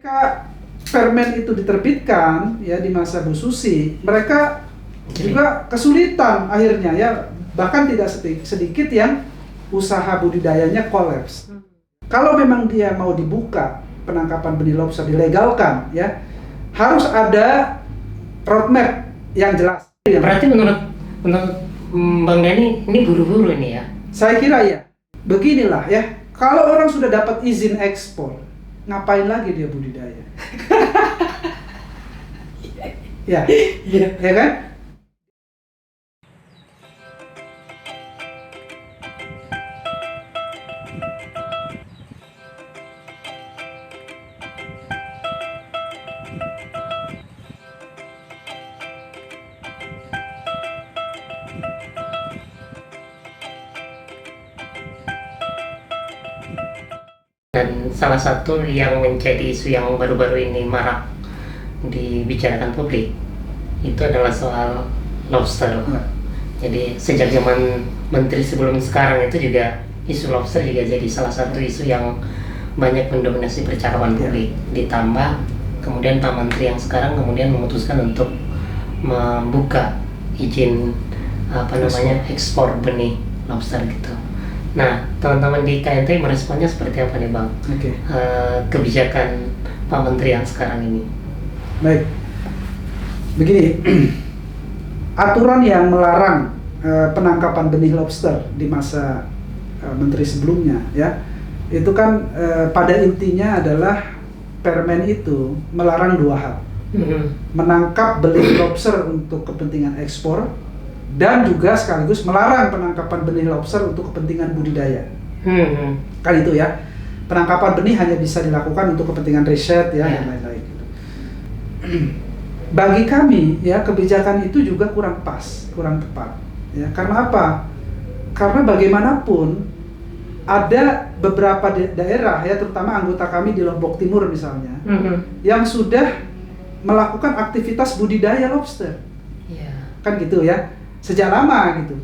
Ketika permen itu diterbitkan ya di masa Bu Susi, mereka juga kesulitan akhirnya ya, bahkan tidak sedikit yang usaha budidayanya kolaps. Kalau memang dia mau dibuka penangkapan benih lobster dilegalkan ya, harus ada roadmap yang jelas. Berarti menurut Bang Dhani ini buru-buru ini ya? Saya kira ya. Beginilah ya, kalau orang sudah dapat izin ekspor, ngapain lagi dia budidaya? Ya, ya kan? Dan salah satu yang menjadi isu yang baru-baru ini marak dibicarakan publik itu adalah soal lobster. Jadi sejak zaman menteri sebelum sekarang itu juga isu lobster juga jadi salah satu isu yang banyak mendominasi percakapan publik. Ditambah kemudian Pak Menteri yang sekarang kemudian memutuskan untuk membuka izin ekspor benih lobster gitu. Nah, teman-teman di KNT meresponnya seperti apa nih Bang? Kebijakan Pak Menteri yang sekarang ini. Baik, begini, aturan yang melarang penangkapan benih lobster di masa Menteri sebelumnya ya, itu kan pada intinya adalah permen itu melarang dua hal. Menangkap benih lobster untuk kepentingan ekspor, dan juga sekaligus melarang penangkapan benih lobster untuk kepentingan budidaya. Kan itu ya, penangkapan benih hanya bisa dilakukan untuk kepentingan riset ya, dan lain-lain gitu. Bagi kami ya, kebijakan itu juga kurang pas, kurang tepat ya. Karena apa? Karena bagaimanapun ada beberapa daerah ya, terutama anggota kami di Lombok Timur misalnya, yang sudah melakukan aktivitas budidaya lobster. Kan gitu ya, sejak lama gitu.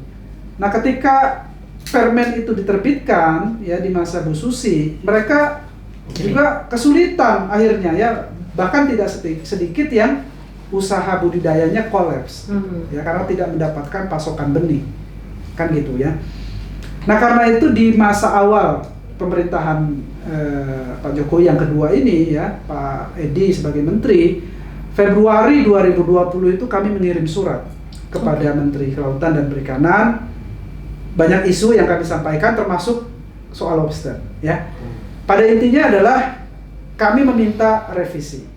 Nah, ketika permen itu diterbitkan ya di masa Bu Susi, mereka juga kesulitan akhirnya ya, bahkan tidak sedikit yang usaha budidayanya kolaps ya, karena tidak mendapatkan pasokan benih, kan gitu ya. Nah, karena itu di masa awal pemerintahan Pak Jokowi yang kedua ini ya, Pak Edi sebagai menteri, Februari 2020 itu kami mengirim surat kepada Menteri Kelautan dan Perikanan, banyak isu yang kami sampaikan termasuk soal lobster ya. Pada intinya adalah kami meminta revisi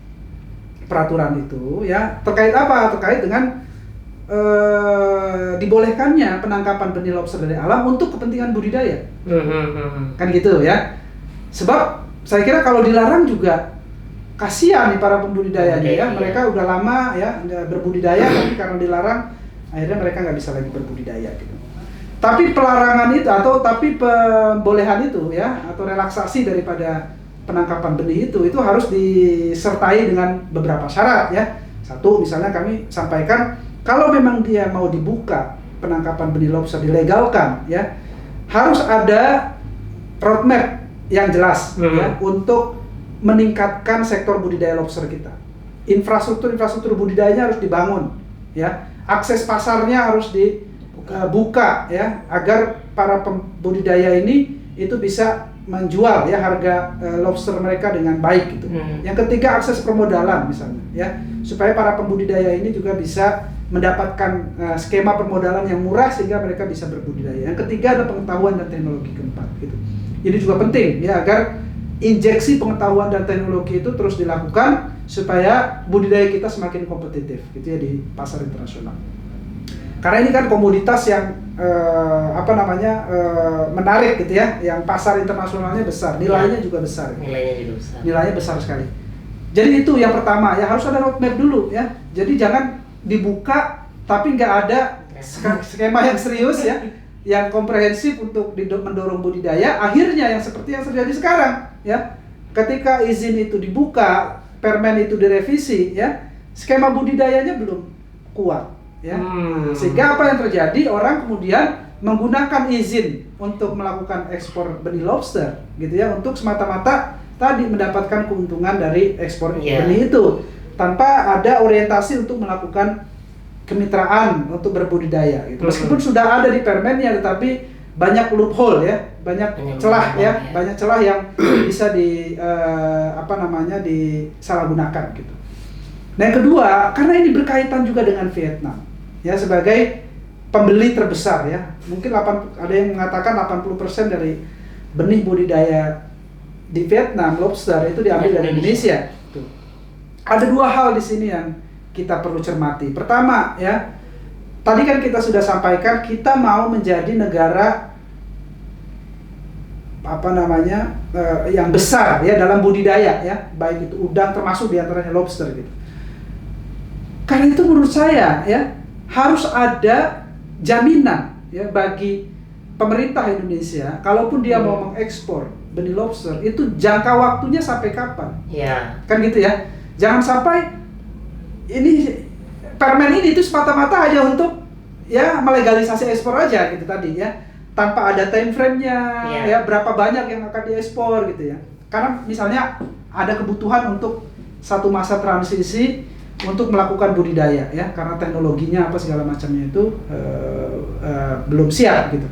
peraturan itu ya, terkait apa? Terkait dengan dibolehkannya penangkapan benih lobster dari alam untuk kepentingan budidaya. Kan gitu ya. Sebab saya kira kalau dilarang juga kasihan nih para pembudidayanya ya, mereka udah lama ya berbudidaya, tapi karena dilarang akhirnya mereka nggak bisa lagi berbudidaya gitu. Tapi pelarangan itu tapi pembolehan itu ya, atau relaksasi daripada penangkapan benih itu harus disertai dengan beberapa syarat ya. Satu, misalnya kami sampaikan, kalau memang dia mau dibuka penangkapan benih lobster dilegalkan ya, harus ada roadmap yang jelas ya, untuk meningkatkan sektor budidaya lobster kita. Infrastruktur budidayanya harus dibangun ya. Akses pasarnya harus dibuka ya, agar para pembudidaya ini itu bisa menjual ya harga lobster mereka dengan baik gitu. Yang ketiga, akses permodalan misalnya ya, supaya para pembudidaya ini juga bisa mendapatkan skema permodalan yang murah sehingga mereka bisa berbudidaya. Yang ketiga ada pengetahuan dan teknologi keempat gitu. Ini juga penting ya, agar injeksi pengetahuan dan teknologi itu terus dilakukan supaya budidaya kita semakin kompetitif gitu ya di pasar internasional. Karena ini kan komoditas yang menarik gitu ya, yang pasar internasionalnya besar, nilainya juga besar. Nilainya besar sekali. Jadi itu yang pertama ya, harus ada roadmap dulu ya. Jadi jangan dibuka tapi nggak ada skema yang serius ya, yang komprehensif untuk mendorong budidaya. Akhirnya yang seperti yang terjadi sekarang ya, ketika izin itu dibuka, permen itu direvisi ya, skema budidayanya belum kuat ya. Sehingga apa yang terjadi, orang kemudian menggunakan izin untuk melakukan ekspor benih lobster gitu ya, untuk semata-mata tadi mendapatkan keuntungan dari ekspor Iya. benih itu tanpa ada orientasi untuk melakukan kemitraan untuk berbudidaya gitu. Meskipun sudah ada di permennya, tetapi banyak loophole ya, banyak celah ya, banyak celah yang bisa disalahgunakan gitu. Nah yang kedua, karena ini berkaitan juga dengan Vietnam ya, sebagai pembeli terbesar ya, mungkin ada yang mengatakan 80% dari benih budidaya di Vietnam lobster itu diambil dari Indonesia. Tuh. Ada dua hal di sini yang kita perlu cermati. Pertama ya, tadi kan kita sudah sampaikan kita mau menjadi negara yang besar ya dalam budidaya ya, baik itu udang termasuk diantaranya lobster gitu. Karena itu menurut saya ya harus ada jaminan ya bagi pemerintah Indonesia, kalaupun dia mau mengekspor benih lobster itu jangka waktunya sampai kapan? Ya. Kan gitu ya. Jangan sampai ini permen ini itu semata-mata hanya untuk ya melegalisasi ekspor aja gitu tadi ya, tanpa ada time frame-nya ya berapa banyak yang akan diekspor gitu ya. Karena misalnya ada kebutuhan untuk satu masa transisi untuk melakukan budidaya ya, karena teknologinya apa segala macamnya itu belum siap gitu.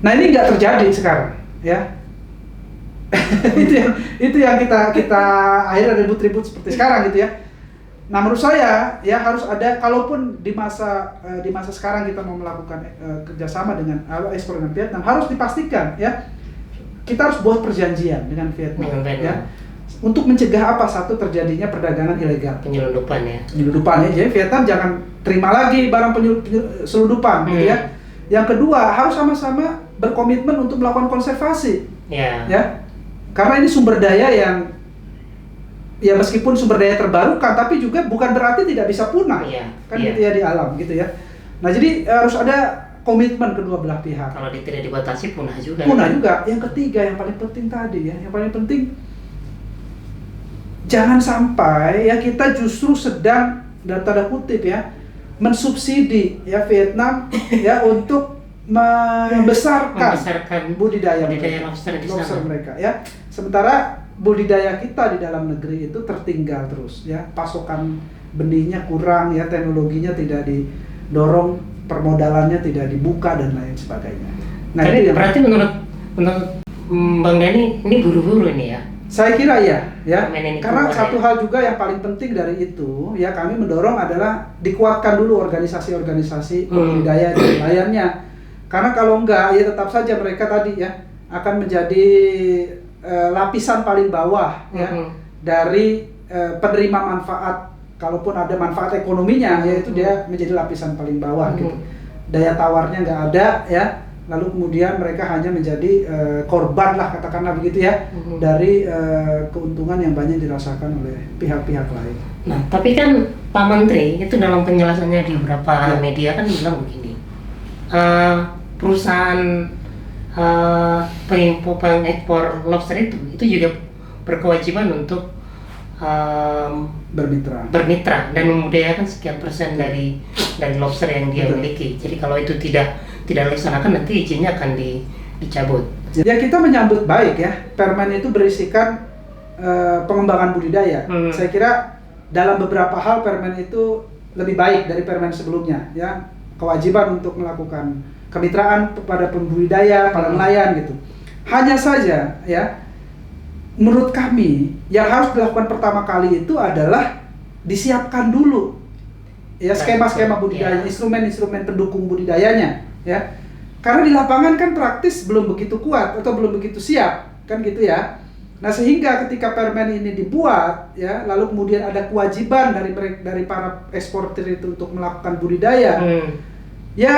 Nah ini nggak terjadi sekarang ya. itu yang kita akhirnya ribut-ribut seperti sekarang gitu ya. Nah menurut saya ya harus ada, kalaupun di masa sekarang kita mau melakukan kerjasama dengan ekspor dengan Vietnam, harus dipastikan ya kita harus buat perjanjian dengan Vietnam ya untuk mencegah satu terjadinya perdagangan ilegal, penyelundupan ya. Jadi Vietnam jangan terima lagi barang selundupan gitu ya. Yang kedua harus sama-sama berkomitmen untuk melakukan konservasi ya. Karena ini sumber daya yang ya meskipun sumber daya terbarukan, tapi juga bukan berarti tidak bisa punah gitu ya di alam gitu ya. Nah jadi harus ada komitmen kedua belah pihak. Kalau tidak dibatasi punah juga. Yang ketiga yang paling penting tadi ya, yang paling penting jangan sampai ya kita justru sedang dalam tanda kutip ya mensubsidi ya Vietnam ya untuk membesarkan budidaya lobster mereka ya. Sementara budidaya kita di dalam negeri itu tertinggal terus ya, pasokan benihnya kurang ya, teknologinya tidak didorong, permodalannya tidak dibuka dan lain sebagainya. Nah, tapi berarti menurut Bang Dani ini buru-buru ini ya? Saya kira ya. Karena satu hal juga yang paling penting dari itu ya, kami mendorong adalah dikuatkan dulu organisasi-organisasi budidaya dan nelayannya. Karena kalau enggak ya tetap saja mereka tadi ya akan menjadi lapisan paling bawah ya dari penerima manfaat, kalaupun ada manfaat ekonominya yaitu dia menjadi lapisan paling bawah gitu. Daya tawarnya nggak ada ya, lalu kemudian mereka hanya menjadi korban lah katakanlah begitu ya dari keuntungan yang banyak dirasakan oleh pihak-pihak lain. Nah tapi kan Pak Menteri itu dalam penjelasannya di beberapa media kan bilang begini, perusahaan pengekspor lobster itu juga berkewajiban untuk bermitra dan membudidayakan sekian persen dari lobster yang dia miliki. Jadi kalau itu tidak dilaksanakan nanti izinnya akan dicabut. Ya kita menyambut baik ya, permen itu berisikan pengembangan budidaya. Saya kira dalam beberapa hal permen itu lebih baik dari permen sebelumnya ya, kewajiban untuk melakukan kemitraan kepada pembudidaya, para nelayan gitu. Hanya saja ya, menurut kami yang harus dilakukan pertama kali itu adalah disiapkan dulu ya skema-skema budidaya, instrumen-instrumen pendukung budidayanya ya. Karena di lapangan kan praktis belum begitu kuat atau belum begitu siap kan gitu ya. Nah sehingga ketika permen ini dibuat ya, lalu kemudian ada kewajiban dari para eksportir itu untuk melakukan budidaya, ya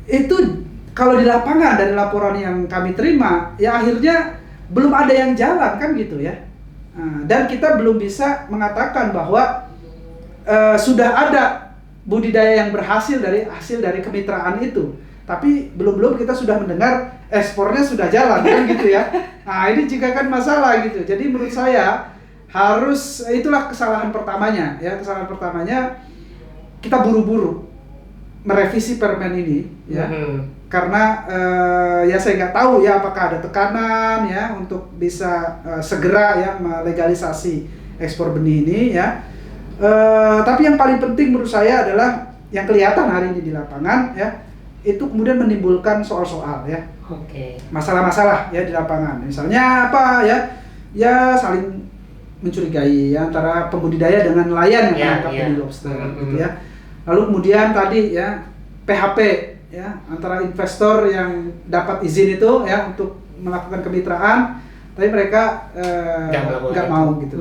itu kalau di lapangan dari laporan yang kami terima ya akhirnya belum ada yang jalan kan gitu ya. Dan kita belum bisa mengatakan bahwa sudah ada budidaya yang berhasil dari hasil dari kemitraan itu. Tapi belum kita sudah mendengar ekspornya sudah jalan kan gitu ya. Nah ini juga kan masalah gitu. Jadi menurut saya itulah kesalahan pertamanya ya. Kesalahan pertamanya kita buru-buru merevisi permen ini ya. karena ya saya nggak tahu ya apakah ada tekanan ya untuk bisa segera ya melegalisasi ekspor benih ini ya. Tapi yang paling penting menurut saya adalah yang kelihatan hari ini di lapangan ya, itu kemudian menimbulkan soal-soal ya. Masalah-masalah ya di lapangan. Misalnya apa ya? Ya saling mencurigai ya, antara pembudidaya dengan nelayan yang menangkap benih lobster gitu ya. Lalu kemudian tadi ya PHP ya, antara investor yang dapat izin itu ya untuk melakukan kemitraan, tapi mereka nggak mau gitu.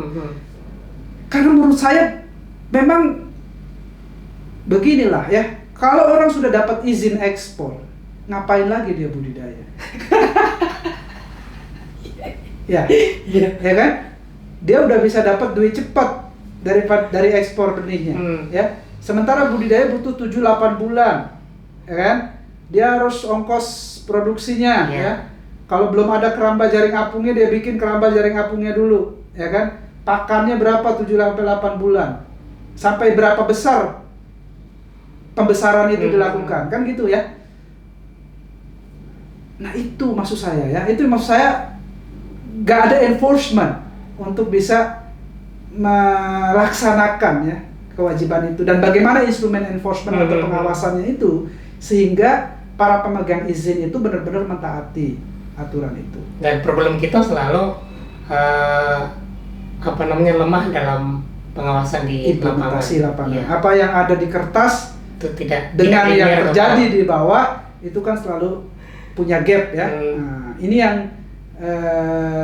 Karena menurut saya memang beginilah ya, kalau orang sudah dapat izin ekspor, ngapain lagi dia budidaya? ya kan? Dia udah bisa dapat duit cepat dari ekspor benihnya ya. Sementara budidaya butuh 7-8 bulan. Ya kan? Dia harus ongkos produksinya ya. Kalau belum ada keramba jaring apungnya, dia bikin keramba jaring apungnya dulu, ya kan? Pakannya berapa 7-8 bulan. Sampai berapa besar pembesaran itu dilakukan, kan gitu ya. Nah, itu maksud saya ya. Itu maksud saya nggak ada enforcement untuk bisa melaksanakan ya kewajiban itu, dan bagaimana instrumen enforcement atau pengawasannya itu sehingga para pemegang izin itu benar-benar mentaati aturan itu. Dan problem kita selalu lemah dalam pengawasan di implementasi lapangan. Ya. Apa yang ada di kertas itu tidak dengan yang terjadi di bawah itu kan selalu punya gap ya. Nah, ini yang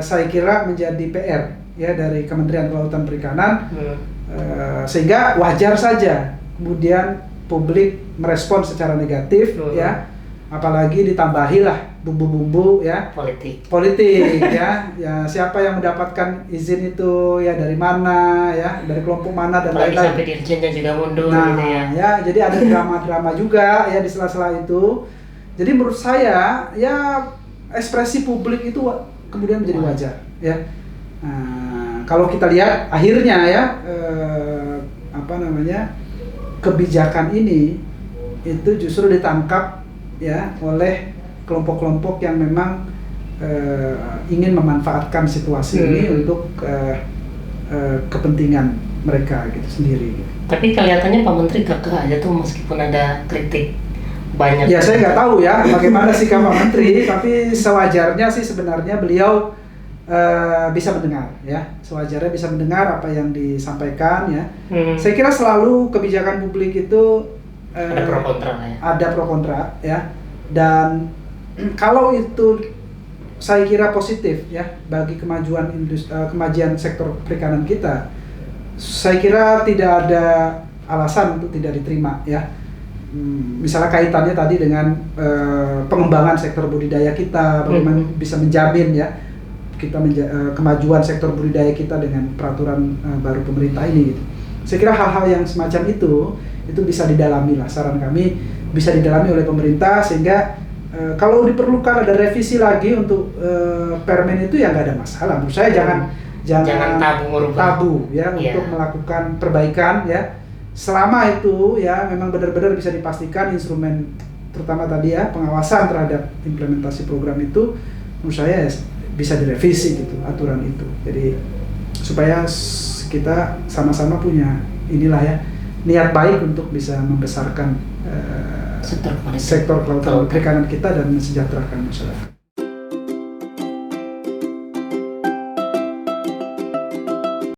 saya kira menjadi PR ya dari Kementerian Kelautan Perikanan, sehingga wajar saja kemudian publik merespon secara negatif ya, apalagi ditambahilah bumbu-bumbu ya politik ya, ya siapa yang mendapatkan izin itu ya, dari mana ya, dari kelompok mana dan lain-lain. Sampai dirjennya juga mundur nah, gitu ya. Ya, jadi ada drama-drama juga ya di sela-sela itu. Jadi menurut saya ya ekspresi publik itu kemudian menjadi wajar ya. Nah, kalau kita lihat akhirnya ya kebijakan ini itu justru ditangkap ya oleh kelompok-kelompok yang memang ingin memanfaatkan situasi ini untuk kepentingan mereka gitu sendiri. Tapi kelihatannya Pak Menteri kekeh aja tuh meskipun ada kritik banyak. Ya saya nggak tahu ya bagaimana sikap Pak Menteri, tapi sewajarnya sih sebenarnya beliau bisa mendengar ya, sewajarnya bisa mendengar apa yang disampaikan ya. Saya kira selalu kebijakan publik itu ada pro kontra ya. Ada pro kontra ya, dan kalau itu saya kira positif ya bagi kemajuan kemajuan sektor perikanan kita, saya kira tidak ada alasan untuk tidak diterima ya. Misalnya kaitannya tadi dengan pengembangan sektor budidaya kita, bagaimana bisa menjamin ya kita kemajuan sektor budidaya kita dengan peraturan baru pemerintah ini gitu. Saya kira hal-hal yang semacam itu bisa didalami lah, saran kami bisa didalami oleh pemerintah sehingga kalau diperlukan ada revisi lagi untuk permen itu ya nggak ada masalah. Menurut saya jangan tabu ya untuk melakukan perbaikan ya, selama itu ya memang benar-benar bisa dipastikan instrumen terutama tadi ya pengawasan terhadap implementasi program itu menurut saya bisa direvisi gitu aturan itu. Jadi supaya kita sama-sama punya inilah ya niat baik untuk bisa membesarkan sektor kelautan perikanan kita dan mensejahterakan masyarakat.